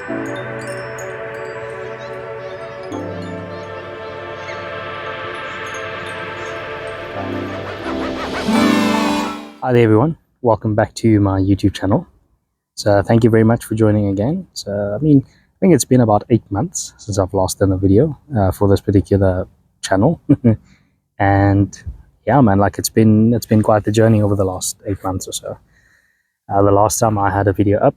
Hi there everyone, welcome back to my YouTube channel. So thank you very much for joining again. So I think it's been about 8 months since I've last done a video for this particular channel. And yeah man, like it's been quite the journey over the last 8 months or so. The last time I had a video up,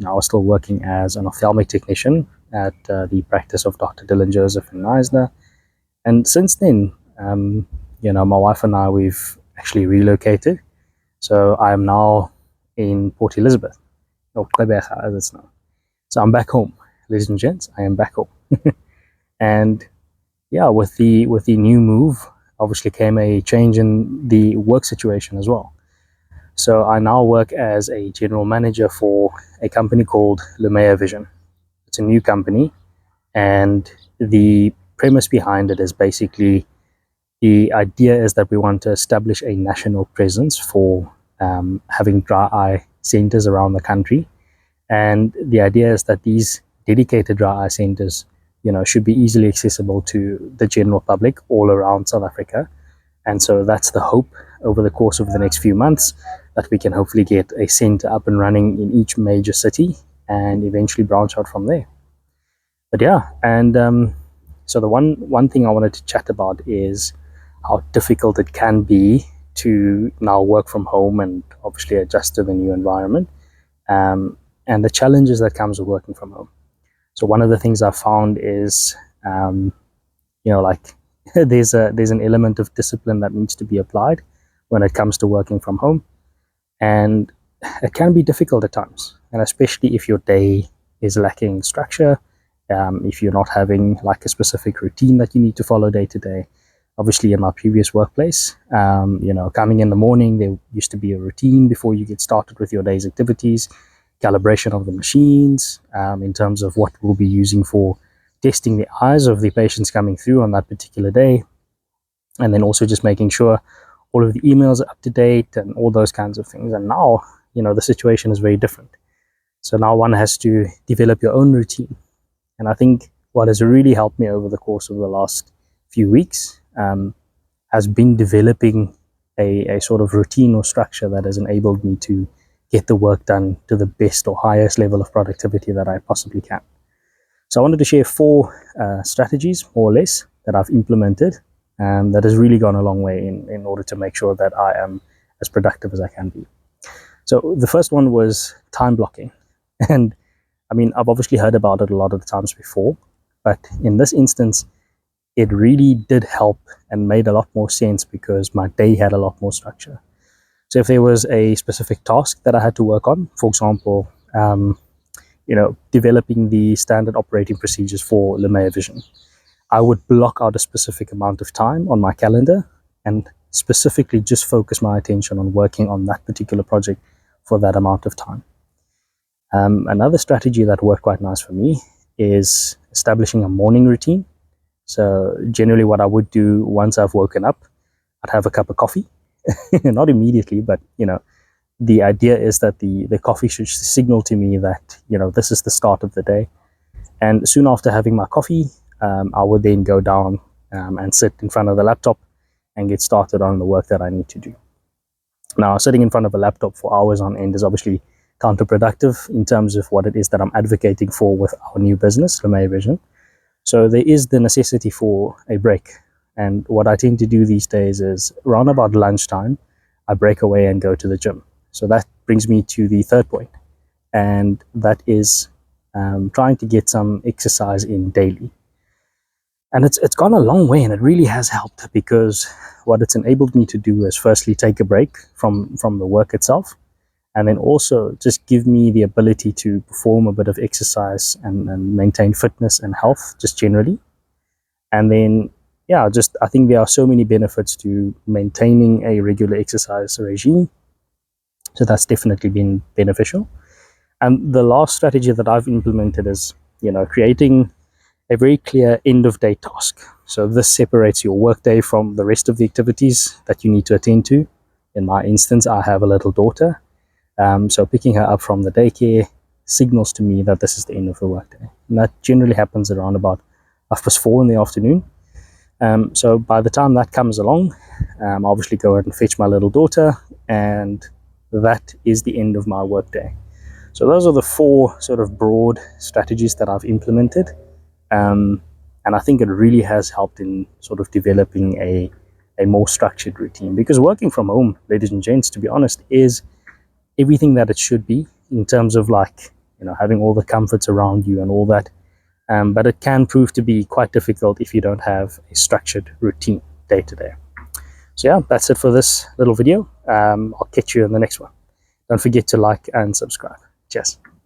I was still working as an ophthalmic technician at the practice of Dr. Dylan Joseph in Neisner. And since then, my wife and I, we've actually relocated. So I am now in Port Elizabeth, or Gqeberha as it's known. So I'm back home, ladies and gents. I am back home. And yeah, with the new move, obviously came a change in the work situation as well. So I now work as a general manager for a company called Lumea Vision. It's a new company, and the premise behind it is basically, the idea is that we want to establish a national presence for having dry eye centers around the country. And the idea is that these dedicated dry eye centers, should be easily accessible to the general public all around South Africa. And so that's the hope over the course of the next few months, that we can hopefully get a center up and running in each major city and eventually branch out from there. But yeah, and so the one thing I wanted to chat about is how difficult it can be to now work from home and obviously adjust to the new environment, and the challenges that comes with working from home. So one of the things I found is, there's an element of discipline that needs to be applied when it comes to working from home, and it can be difficult at times, and especially if your day is lacking structure, if you're not having like a specific routine that you need to follow day to day. Obviously, in my previous workplace, coming in the morning, there used to be a routine before you get started with your day's activities, calibration of the machines, in terms of what we'll be using for testing the eyes of the patients coming through on that particular day, and then also just making sure all of the emails are up to date and all those kinds of things. And now, the situation is very different. So now one has to develop your own routine. And I think what has really helped me over the course of the last few weeks has been developing a sort of routine or structure that has enabled me to get the work done to the best or highest level of productivity that I possibly can. So I wanted to share 4 strategies, more or less, that I've implemented, that has really gone a long way in order to make sure that I am as productive as I can be. So the first one was time blocking. And I've obviously heard about it a lot of the times before, but in this instance, it really did help and made a lot more sense because my day had a lot more structure. So if there was a specific task that I had to work on, for example, developing the standard operating procedures for Lumea Vision, I would block out a specific amount of time on my calendar and specifically just focus my attention on working on that particular project for that amount of time. Another strategy that worked quite nice for me is establishing a morning routine. So generally what I would do once I've woken up, I'd have a cup of coffee. Not immediately, but the idea is that the coffee should signal to me that this is the start of the day. And soon after having my coffee, I would then go down and sit in front of the laptop and get started on the work that I need to do. Now, sitting in front of a laptop for hours on end is obviously counterproductive in terms of what it is that I'm advocating for with our new business, Lumea Vision. So there is the necessity for a break. And what I tend to do these days is around about lunchtime, I break away and go to the gym. So that brings me to the third point, and that is trying to get some exercise in daily. And it's gone a long way, and it really has helped, because what it's enabled me to do is firstly take a break from the work itself, and then also just give me the ability to perform a bit of exercise and maintain fitness and health just generally. And then I think there are so many benefits to maintaining a regular exercise regime, so that's definitely been beneficial. And the last strategy that I've implemented is creating a very clear end of day task. So this separates your workday from the rest of the activities that you need to attend to. In my instance, I have a little daughter, so picking her up from the daycare, signals to me that this is the end of the workday. And that generally happens around about 4:30 in the afternoon. So by the time that comes along, I obviously go out and fetch my little daughter, and that is the end of my workday. So those are the 4 sort of broad strategies that I've implemented. And I think it really has helped in sort of developing a more structured routine, because working from home, ladies and gents, to be honest, is everything that it should be in terms of, like, having all the comforts around you and all that. But it can prove to be quite difficult if you don't have a structured routine day to day. So yeah, that's it for this little video. I'll catch you in the next one. Don't forget to like and subscribe. Cheers.